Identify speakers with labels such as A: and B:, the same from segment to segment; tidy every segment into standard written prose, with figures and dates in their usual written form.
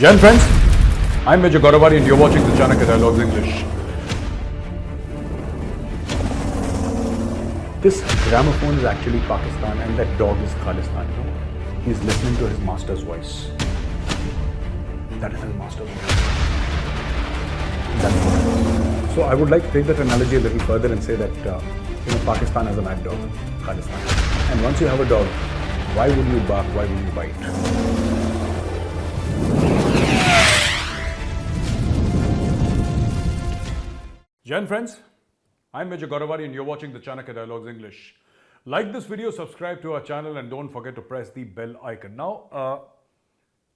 A: Jan friends, I'm Major Gaurav Arya and you're watching the Chanakya Dialogues English. This gramophone is actually Pakistan and that dog is Khalistan. You know? He's listening to his master's voice. That is his master's voice. So I would like to take that analogy a little further and say that Pakistan has a mad dog, Khalistan. And once you have a dog, why would you bark? Why would you bite? Jan friends, I'm Major Gaurav Arya and you're watching the Chanakya Dialogues English. Like this video, subscribe to our channel and don't forget to press the bell icon. Now,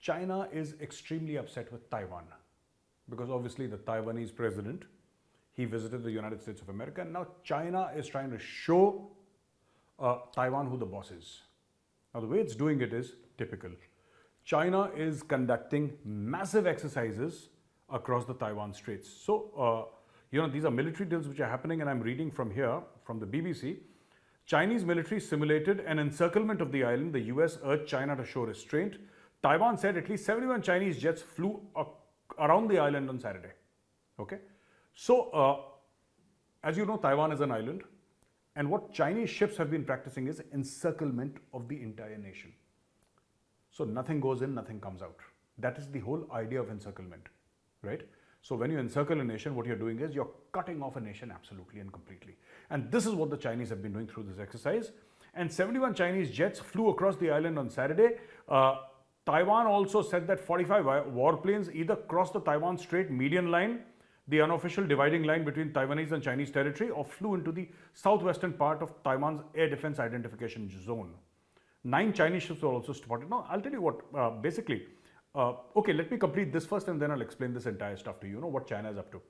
A: China is extremely upset with Taiwan because obviously the Taiwanese president, he visited the United States of America and now China is trying to show Taiwan who the boss is. Now the way it's doing it is typical. China is conducting massive exercises across the Taiwan Straits. So, these are military drills which are happening and I'm reading from here, from the BBC. Chinese military simulated an encirclement of the island. The US urged China to show restraint. Taiwan said at least 71 Chinese jets flew around the island on Saturday. Okay. So, as you know, Taiwan is an island. And what Chinese ships have been practicing is encirclement of the entire nation. So nothing goes in, nothing comes out. That is the whole idea of encirclement, right? So when you encircle a nation, what you're doing is you're cutting off a nation absolutely and completely. And this is what the Chinese have been doing through this exercise. And 71 Chinese jets flew across the island on Saturday. Taiwan also said that 45 warplanes either crossed the Taiwan Strait median line, the unofficial dividing line between Taiwanese and Chinese territory, or flew into the southwestern part of Taiwan's air defense identification zone. 9 Chinese ships were also spotted. Now, I'll tell you what, basically, okay, let me complete this first and then I'll explain this entire stuff to you. You know what China is up to.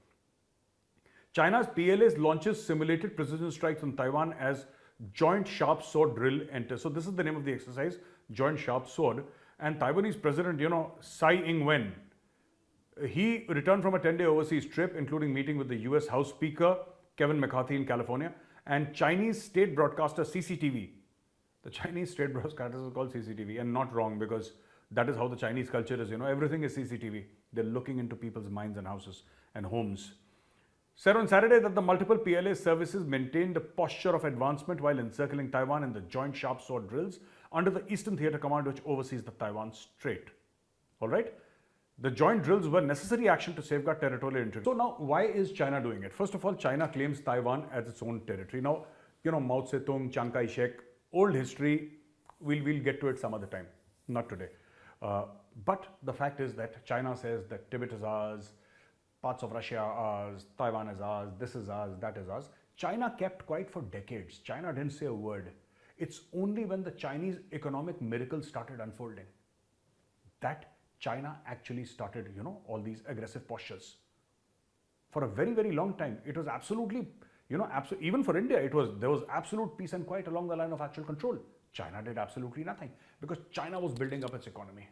A: China's PLA launches simulated precision strikes on Taiwan as Joint Sharp Sword Drill enters. So this is the name of the exercise, Joint Sharp Sword. And Taiwanese President, Tsai Ing-wen, he returned from a 10-day overseas trip, including meeting with the US House Speaker, Kevin McCarthy in California, and Chinese state broadcaster CCTV. The Chinese state broadcaster is called CCTV, and not wrong because that is how the Chinese culture is, everything is CCTV. They're looking into people's minds and houses and homes. Said on Saturday that the multiple PLA services maintained a posture of advancement while encircling Taiwan in the Joint Sharp Sword drills under the Eastern Theater Command, which oversees the Taiwan Strait. All right? The joint drills were necessary action to safeguard territorial integrity. So now, why is China doing it? First of all, China claims Taiwan as its own territory. Now, Mao Zedong, Chiang Kai-shek, old history, we'll get to it some other time, not today. But the fact is that China says that Tibet is ours, parts of Russia are ours, Taiwan is ours, this is ours, that is ours. China kept quiet for decades. China didn't say a word. It's only when the Chinese economic miracle started unfolding that China actually started, all these aggressive postures. For a very, very long time, it was absolutely, even for India, there was absolute peace and quiet along the line of actual control. China did absolutely nothing because China was building up its economy.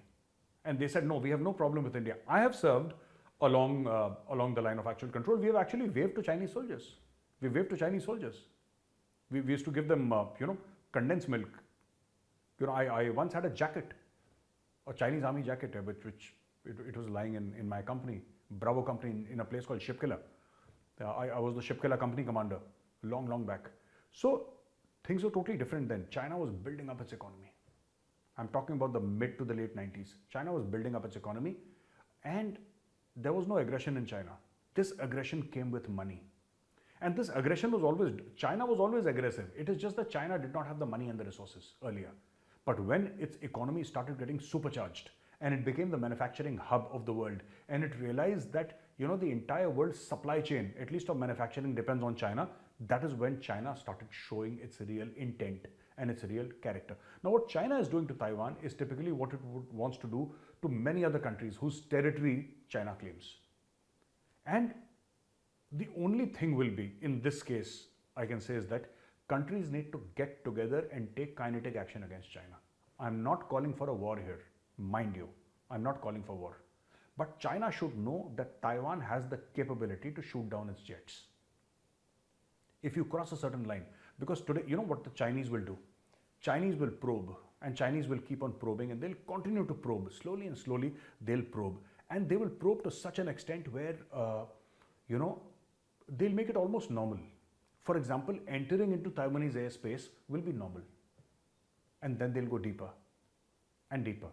A: And they said, no, we have no problem with India. I have served along the line of actual control. We have actually waved to Chinese soldiers. We waved to Chinese soldiers. We used to give them, condensed milk. I once had a jacket, a Chinese army jacket, which it was lying in my company, Bravo company, in a place called Shipkilla. I was the Shipkilla company commander, long back. So things were totally different then. China was building up its economy. I'm talking about the mid to the late 90s. China was building up its economy and there was no aggression in China. This aggression came with money. And this aggression China was always aggressive. It is just that China did not have the money and the resources earlier. But when its economy started getting supercharged and it became the manufacturing hub of the world and it realized that, the entire world's supply chain, at least of manufacturing, depends on China, that is when China started showing its real intent and its real character. Now, what China is doing to Taiwan is typically what it wants to do to many other countries whose territory China claims. And the only thing will be, in this case, I can say is that countries need to get together and take kinetic action against China. I'm not calling for a war here, mind you. I'm not calling for war. But China should know that Taiwan has the capability to shoot down its jets. If you cross a certain line, because today, you know what the Chinese will do? Chinese will probe and Chinese will keep on probing and they'll continue to probe. Slowly and slowly, they'll probe. And they will probe to such an extent where, you know, they'll make it almost normal. For example, entering into Taiwanese airspace will be normal. And then they'll go deeper and deeper.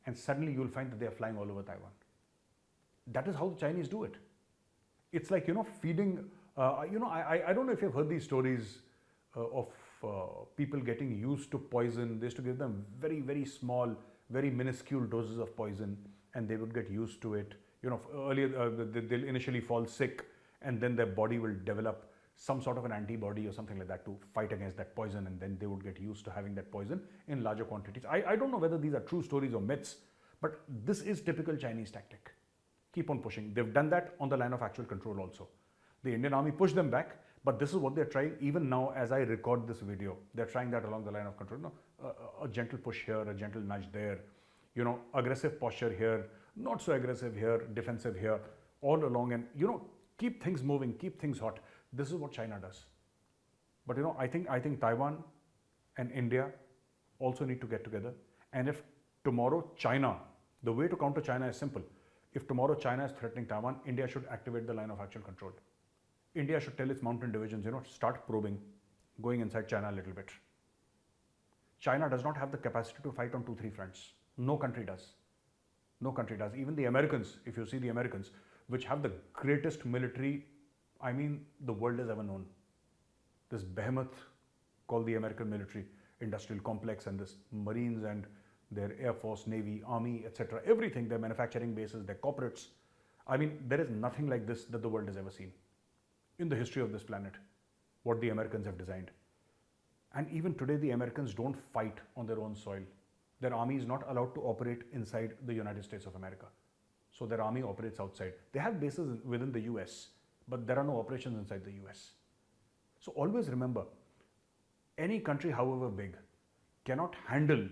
A: And suddenly you'll find that they are flying all over Taiwan. That is how the Chinese do it. It's like, you know, feeding, I don't know if you've heard these stories of people getting used to poison. They used to give them very, very small, very minuscule doses of poison, and they would get used to it. You know, earlier they'll initially fall sick, and then their body will develop some sort of an antibody or something like that to fight against that poison, and then they would get used to having that poison in larger quantities. I don't know whether these are true stories or myths, but this is typical Chinese tactic. Keep on pushing. They've done that on the line of actual control also. The Indian army pushed them back, but this is what they're trying even now as I record this video. They're trying that along the line of control. No, a gentle push here, a gentle nudge there, you know, aggressive posture here, not so aggressive here, defensive here, all along, and, you know, keep things moving, keep things hot. This is what China does. But, you know, I think Taiwan and India also need to get together. And if tomorrow China, the way to counter China is simple. If tomorrow China is threatening Taiwan, India should activate the line of actual control. India should tell its mountain divisions, you know, start probing, going inside China a little bit. China does not have the capacity to fight on 2-3 fronts. No country does. No country does. Even the Americans, if you see the Americans, which have the greatest military, I mean, the world has ever known. This behemoth called the American military industrial complex, and this Marines and their Air Force, Navy, Army, etc. Everything, their manufacturing bases, their corporates. I mean, there is nothing like this that the world has ever seen in the history of this planet, what the Americans have designed. And even today, the Americans don't fight on their own soil. Their army is not allowed to operate inside the United States of America. So their army operates outside. They have bases within the US, but there are no operations inside the US. So always remember, any country, however big, cannot handle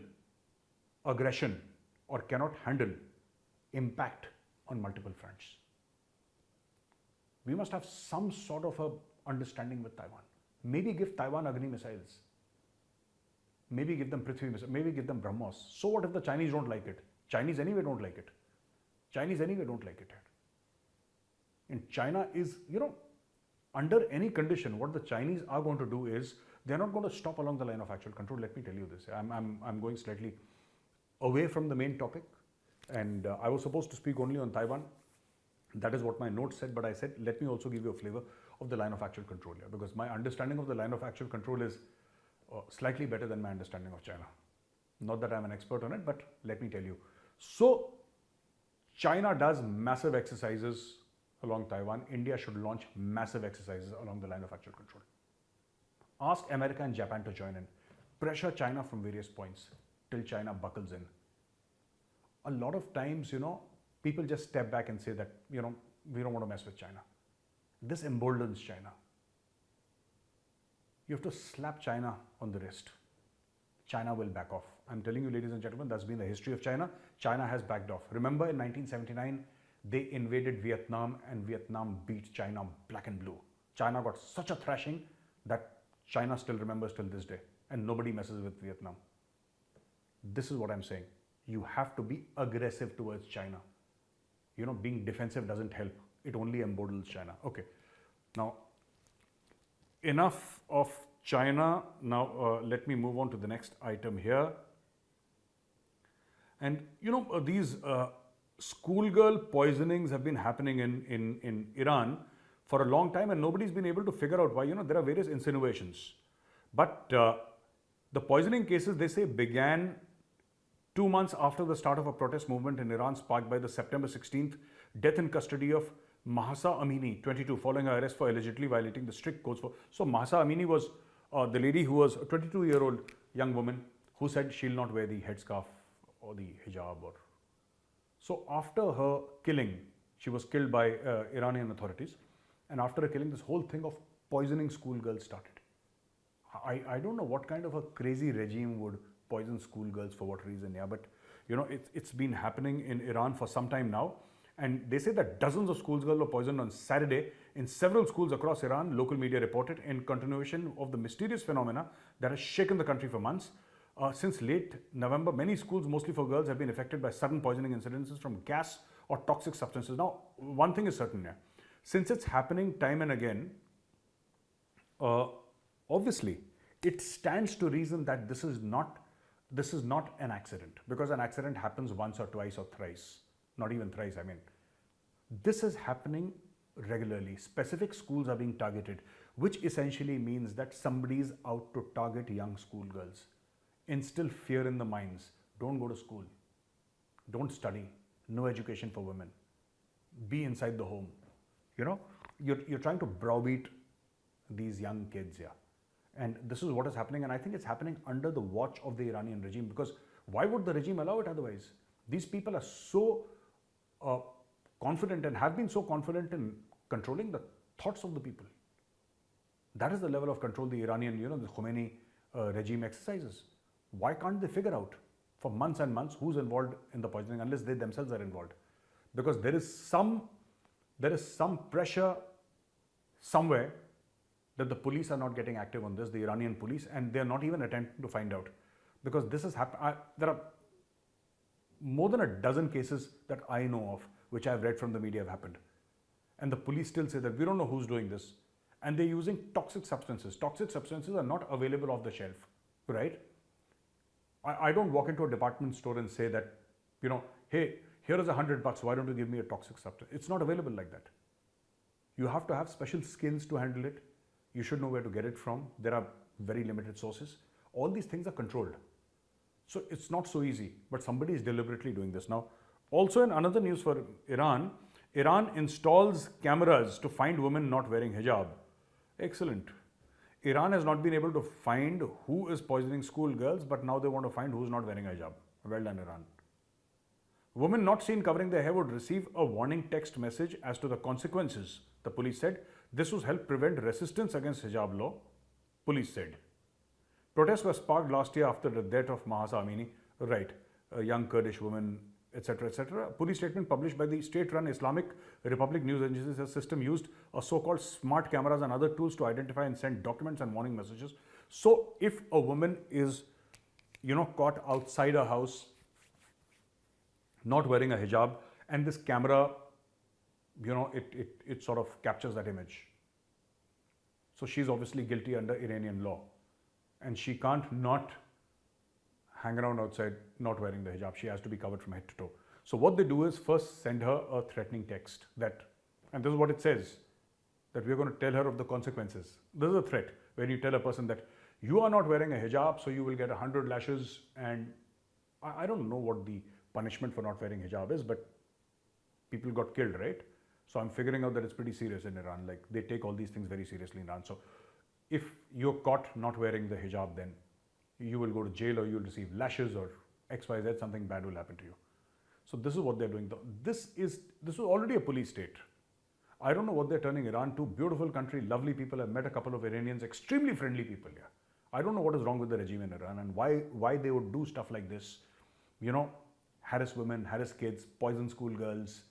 A: aggression or cannot handle impact on multiple fronts. We must have some sort of a understanding with Taiwan. Maybe give Taiwan Agni missiles. Maybe give them Prithvi missiles. Maybe give them BrahMos. So what if the Chinese don't like it? Chinese anyway don't like it. Chinese anyway don't like it. And China is, you know, under any condition, what the Chinese are going to do is, they're not going to stop along the line of actual control. Let me tell you this. I'm going slightly away from the main topic, and I was supposed to speak only on Taiwan. That is what my notes said, but I said, let me also give you a flavor of the line of actual control here, because my understanding of the line of actual control is slightly better than my understanding of China. Not that I'm an expert on it, but let me tell you. So, China does massive exercises along Taiwan. India should launch massive exercises along the line of actual control. Ask America and Japan to join in. Pressure China from various points till China buckles in. A lot of times, you know, people just step back and say that, you know, we don't want to mess with China. This emboldens China. You have to slap China on the wrist. China will back off. I'm telling you, ladies and gentlemen, that's been the history of China. China has backed off. Remember in 1979, they invaded Vietnam and Vietnam beat China black and blue. China got such a thrashing that China still remembers till this day, and nobody messes with Vietnam. This is what I'm saying. You have to be aggressive towards China. You know, being defensive doesn't help. It only emboldens China. Okay. Now, enough of China. Now, let me move on to the next item here. And, you know, these schoolgirl poisonings have been happening in Iran for a long time, and nobody's been able to figure out why. You know, there are various insinuations. But the poisoning cases, they say, began 2 months after the start of a protest movement in Iran sparked by the September 16th death in custody of Mahsa Amini, 22, following her arrest for allegedly violating the strict codes for... So Mahsa Amini was the lady who was a 22-year-old young woman who said she'll not wear the headscarf or the hijab. So after her killing, she was killed by Iranian authorities. And after her killing, this whole thing of poisoning schoolgirls started. I don't know what kind of a crazy regime would poison schoolgirls for what reason, yeah, but you know, it's been happening in Iran for some time now. And they say that dozens of schoolgirls were poisoned on Saturday in several schools across Iran, local media reported, in continuation of the mysterious phenomena that has shaken the country for months. Since late November, many schools, mostly for girls, have been affected by sudden poisoning incidences from gas or toxic substances. Now, one thing is certain here. Since it's happening time and again, obviously, it stands to reason that this is not an accident, because an accident happens once or twice or thrice, not even thrice. I mean, this is happening regularly. Specific schools are being targeted, which essentially means that somebody is out to target young schoolgirls, instill fear in the minds. Don't go to school. Don't study. No education for women. Be inside the home. You know, you're trying to browbeat these young kids here. And this is what is happening. And I think it's happening under the watch of the Iranian regime, because why would the regime allow it otherwise? These people are so confident and have been so confident in controlling the thoughts of the people. That is the level of control the Iranian, the Khomeini regime exercises. Why can't they figure out for months and months who's involved in the poisoning, unless they themselves are involved? Because there is some pressure somewhere that the police are not getting active on this, the Iranian police, and they're not even attempting to find out. Because this has happened. There are more than a dozen cases that I know of, which I've read from the media, have happened. And the police still say that we don't know who's doing this. And they're using toxic substances. Toxic substances are not available off the shelf, right? I don't walk into a department store and say that, hey, here is $100, why don't you give me a toxic substance? It's not available like that. You have to have special skills to handle it. You should know where to get it from. There are very limited sources. All these things are controlled. So it's not so easy, but somebody is deliberately doing this. Now, also in another news for Iran, Iran installs cameras to find women not wearing hijab. Excellent. Iran has not been able to find who is poisoning schoolgirls, but now they want to find who's not wearing hijab. Well done, Iran. Women not seen covering their hair would receive a warning text message as to the consequences, the police said. This would help prevent resistance against hijab law, police said. Protests were sparked last year after the death of Mahsa Amini, right, a young Kurdish woman, etc., etc. A police statement published by the state-run Islamic Republic news agency says the system used a so-called smart cameras and other tools to identify and send documents and warning messages. So if a woman is, caught outside a house not wearing a hijab, and this camera, it sort of captures that image. So she's obviously guilty under Iranian law, and she can't not hang around outside not wearing the hijab. She has to be covered from head to toe. So what they do is first send her a threatening text that, and this is what it says, that we're going to tell her of the consequences. This is a threat when you tell a person that you are not wearing a hijab, so you will get 100 lashes. And I don't know what the punishment for not wearing hijab is, but people got killed, right? So I'm figuring out that it's pretty serious in Iran. Like, they take all these things very seriously in Iran. So if you're caught not wearing the hijab, then you will go to jail, or you will receive lashes, or XYZ, something bad will happen to you. So this is what they're doing. This is already a police state. I don't know what they're turning Iran to. Beautiful country, lovely people. I've met a couple of Iranians, extremely friendly people here. I don't know what is wrong with the regime in Iran and why they would do stuff like this. Harass women, harass kids, poison schoolgirls,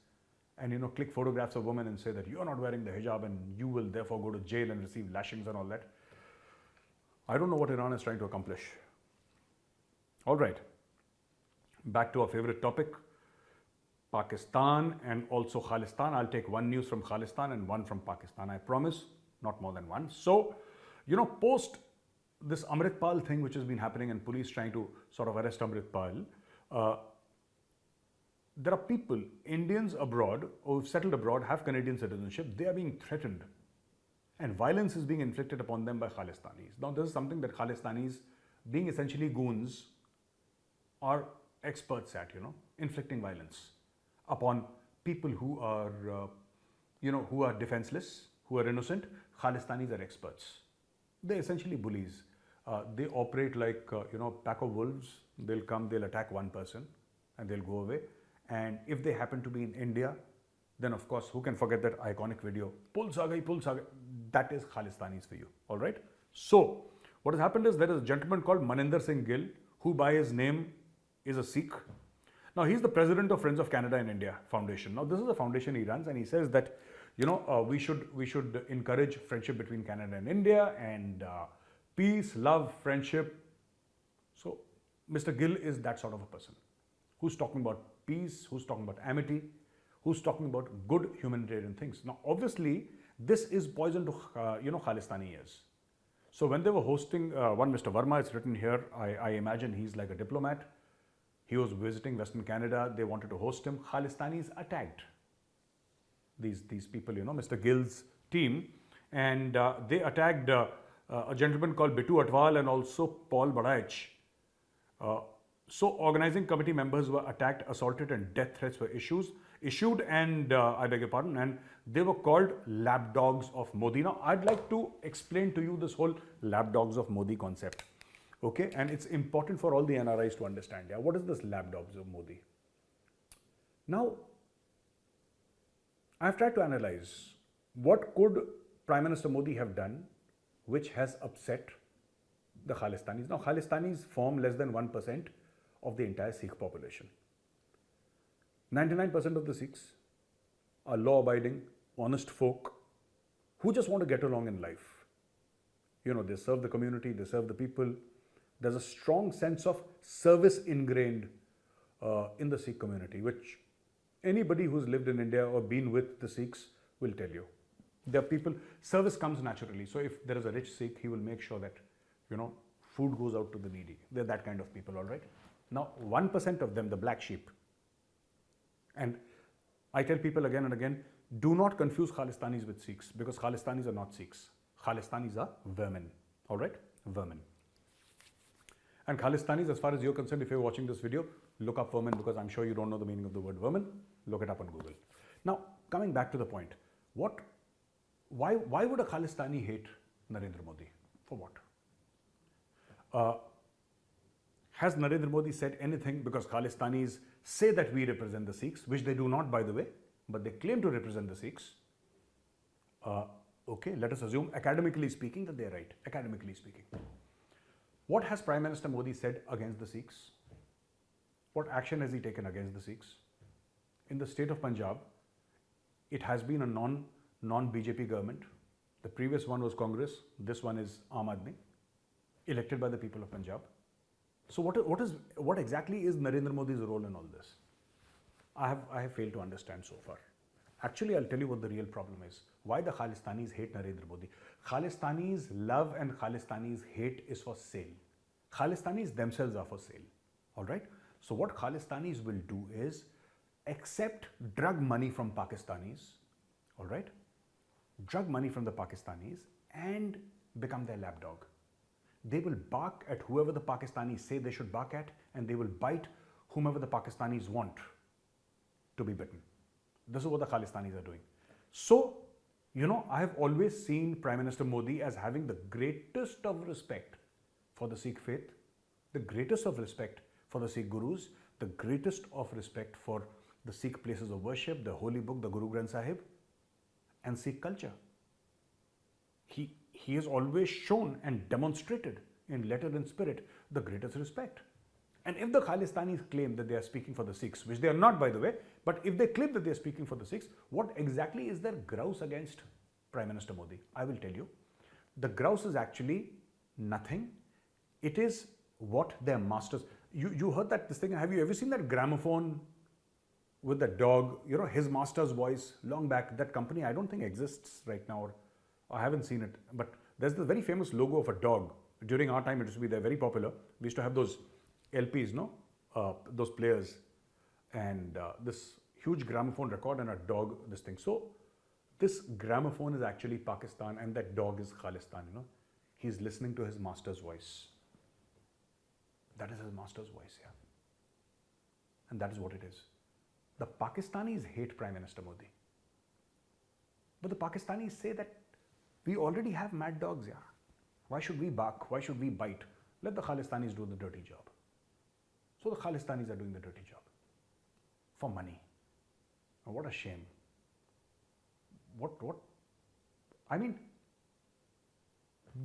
A: and click photographs of women and say that you're not wearing the hijab and you will therefore go to jail and receive lashings and all that. I don't know what Iran is trying to accomplish. All right, back to our favorite topic, Pakistan and also Khalistan. I'll take one news from Khalistan and one from Pakistan. I promise, not more than one. So, post this Amritpal thing which has been happening and police trying to sort of arrest Amritpal, there are people, Indians abroad, who've settled abroad, have Canadian citizenship. They are being threatened, and violence is being inflicted upon them by Khalistanis. Now, this is something that Khalistanis, being essentially goons, are experts at, inflicting violence upon people who are, who are defenseless, who are innocent. Khalistanis are experts. They're essentially bullies. They operate like, pack of wolves. They'll come, they'll attack one person, and they'll go away. And if they happen to be in India, then of course, who can forget that iconic video, Puls aa gayi, that is Khalistanis for you, all right? So, what has happened is there is a gentleman called Maninder Singh Gill, who by his name is a Sikh. Now, he's the president of Friends of Canada in India Foundation. Now, this is a foundation he runs, and he says that, we should encourage friendship between Canada and India, and peace, love, friendship. So, Mr. Gill is that sort of a person who's talking about peace, who's talking about amity, who's talking about good humanitarian things. Now, obviously, this is poison to, Khalistani ears. So when they were hosting one Mr. Verma, it's written here, I imagine he's like a diplomat. He was visiting Western Canada. They wanted to host him. Khalistanis attacked these people, Mr. Gill's team. And they attacked a gentleman called Bitu Atwal and also Paul Badaich. So organizing committee members were attacked, assaulted, and death threats were issued, and I beg your pardon, and they were called lapdogs of Modi. Now, I'd like to explain to you this whole lapdogs of Modi concept, okay? And it's important for all the NRIs to understand. Yeah, what is this lapdogs of Modi? Now, I've tried to analyze what could Prime Minister Modi have done which has upset the Khalistanis. Now, Khalistanis form less than 1% of the entire Sikh population. 99% of the Sikhs are law-abiding, honest folk who just want to get along in life. They serve the community, they serve the people. There's a strong sense of service ingrained in the Sikh community, which anybody who's lived in India or been with the Sikhs will tell you. There are people, service comes naturally. So if there is a rich Sikh, he will make sure that, food goes out to the needy. They're that kind of people, all right? Now, 1% of them, the black sheep, and I tell people again and again, do not confuse Khalistanis with Sikhs, because Khalistanis are not Sikhs. Khalistanis are vermin, all right? Vermin. And Khalistanis, as far as you're concerned, if you're watching this video, look up vermin, because I'm sure you don't know the meaning of the word vermin. Look it up on Google. Now, coming back to the point, why would a Khalistani hate Narendra Modi? For what? Has Narendra Modi said anything? Because Khalistanis say that we represent the Sikhs, which they do not, by the way, but they claim to represent the Sikhs. Okay, let us assume, academically speaking, that they're right. Academically speaking. What has Prime Minister Modi said against the Sikhs? What action has he taken against the Sikhs? In the state of Punjab, it has been a non-BJP government. The previous one was Congress. This one is Aam Aadmi, elected by the people of Punjab. So what exactly is Narendra Modi's role in all this? I have failed to understand so far. Actually, I'll tell you what the real problem is. Why the Khalistanis hate Narendra Modi. Khalistanis' love and Khalistanis' hate is for sale. Khalistanis themselves are for sale. All right? So what Khalistanis will do is accept drug money from Pakistanis. All right? Drug money from the Pakistanis and become their lapdog. They will bark at whoever the Pakistanis say they should bark at, and they will bite whomever the Pakistanis want to be bitten. This is what the Khalistanis are doing. So, I have always seen Prime Minister Modi as having the greatest of respect for the Sikh faith, the greatest of respect for the Sikh Gurus, the greatest of respect for the Sikh places of worship, the Holy Book, the Guru Granth Sahib, and Sikh culture. He has always shown and demonstrated in letter and spirit the greatest respect. And if the Khalistanis claim that they are speaking for the Sikhs, which they are not, by the way, but if they claim that they are speaking for the Sikhs, what exactly is their grouse against Prime Minister Modi? I will tell you. The grouse is actually nothing. It is what their masters... You heard that this thing, have you ever seen that gramophone with the dog, his master's voice, long back? That company, I don't think exists right now, or I haven't seen it, but there's the very famous logo of a dog. During our time, it used to be there, very popular. We used to have those LPs, those players, and this huge gramophone record and a dog, this thing. So this gramophone is actually Pakistan, and that dog is Khalistan, He's listening to his master's voice. That is his master's voice, yeah. And that is what it is. The Pakistanis hate Prime Minister Modi. But the Pakistanis say that we already have mad dogs, yeah. Why should we bark? Why should we bite? Let the Khalistanis do the dirty job. So the Khalistanis are doing the dirty job for money. Now, what a shame. I mean,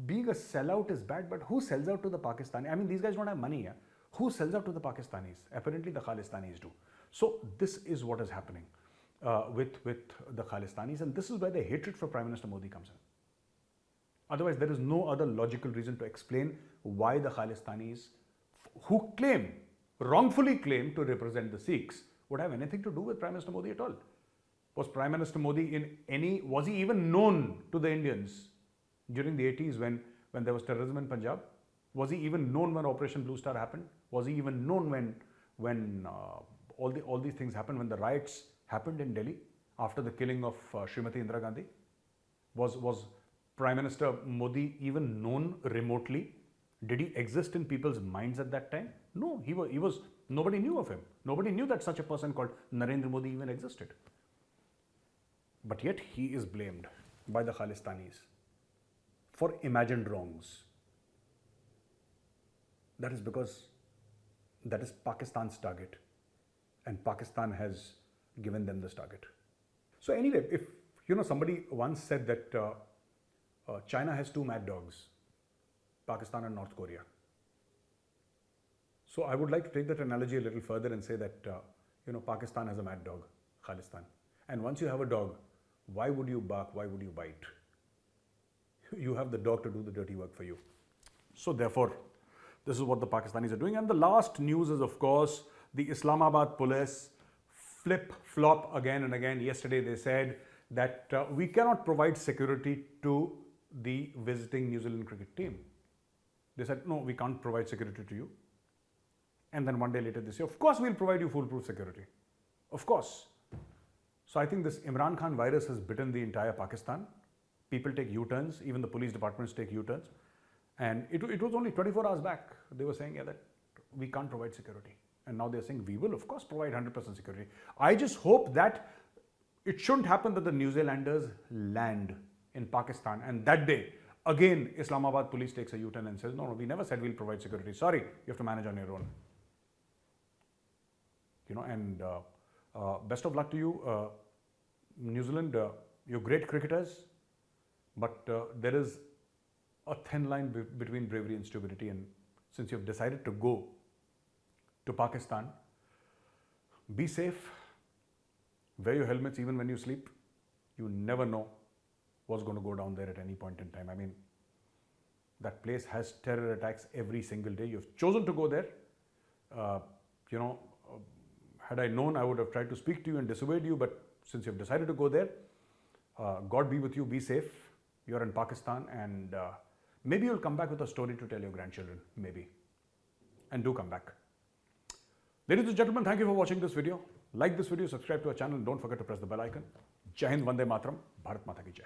A: being a sellout is bad, but who sells out to the Pakistani? I mean, these guys don't have money, yeah. Who sells out to the Pakistanis? Apparently, the Khalistanis do. So this is what is happening with the Khalistanis, and this is where the hatred for Prime Minister Modi comes in. Otherwise, there is no other logical reason to explain why the Khalistanis, who wrongfully claim to represent the Sikhs, would have anything to do with Prime Minister Modi at all. Was Prime Minister Modi in any, was he even known to the Indians during the 80s when there was terrorism in Punjab? Was he even known when Operation Blue Star happened? Was he even known when all these things happened, when the riots happened in Delhi after the killing of Srimati Indira Gandhi? Was Prime Minister Modi even known remotely? Did he exist in people's minds at that time? No, he was, nobody knew of him. Nobody knew that such a person called Narendra Modi even existed. But yet he is blamed by the Khalistanis for imagined wrongs. That is because that is Pakistan's target, and Pakistan has given them this target. So anyway, if somebody once said that China has two mad dogs, Pakistan and North Korea. So I would like to take that analogy a little further and say that Pakistan has a mad dog, Khalistan. And once you have a dog, why would you bark? Why would you bite? You have the dog to do the dirty work for you. So therefore, this is what the Pakistanis are doing. And the last news is, of course, the Islamabad police flip-flop again and again. Yesterday they said that we cannot provide security to the visiting New Zealand cricket team. They said, no, we can't provide security to you. And then one day later they say, of course we'll provide you foolproof security. Of course. So I think this Imran Khan virus has bitten the entire Pakistan. People take U-turns, even the police departments take U-turns. And it was only 24 hours back. They were saying that we can't provide security. And now they're saying we will, of course, provide 100% security. I just hope that it shouldn't happen that the New Zealanders land in Pakistan. And that day, again, Islamabad police takes a U-turn and says, no, we never said we'll provide security. Sorry, you have to manage on your own. And best of luck to you, New Zealand. You're great cricketers, but there is a thin line between bravery and stupidity. And since you've decided to go to Pakistan, be safe, wear your helmets even when you sleep. You never know what's going to go down there at any point in time. I mean, that place has terror attacks every single day. You've chosen to go there. Had I known, I would have tried to speak to you and dissuade you, but since you've decided to go there, God be with you, be safe. You're in Pakistan, and maybe you'll come back with a story to tell your grandchildren, maybe. And do come back. Ladies and gentlemen, thank you for watching this video. Like this video, subscribe to our channel, and don't forget to press the bell icon. Jai Hind, Vande Mataram, Bharat Mata Ki Jai.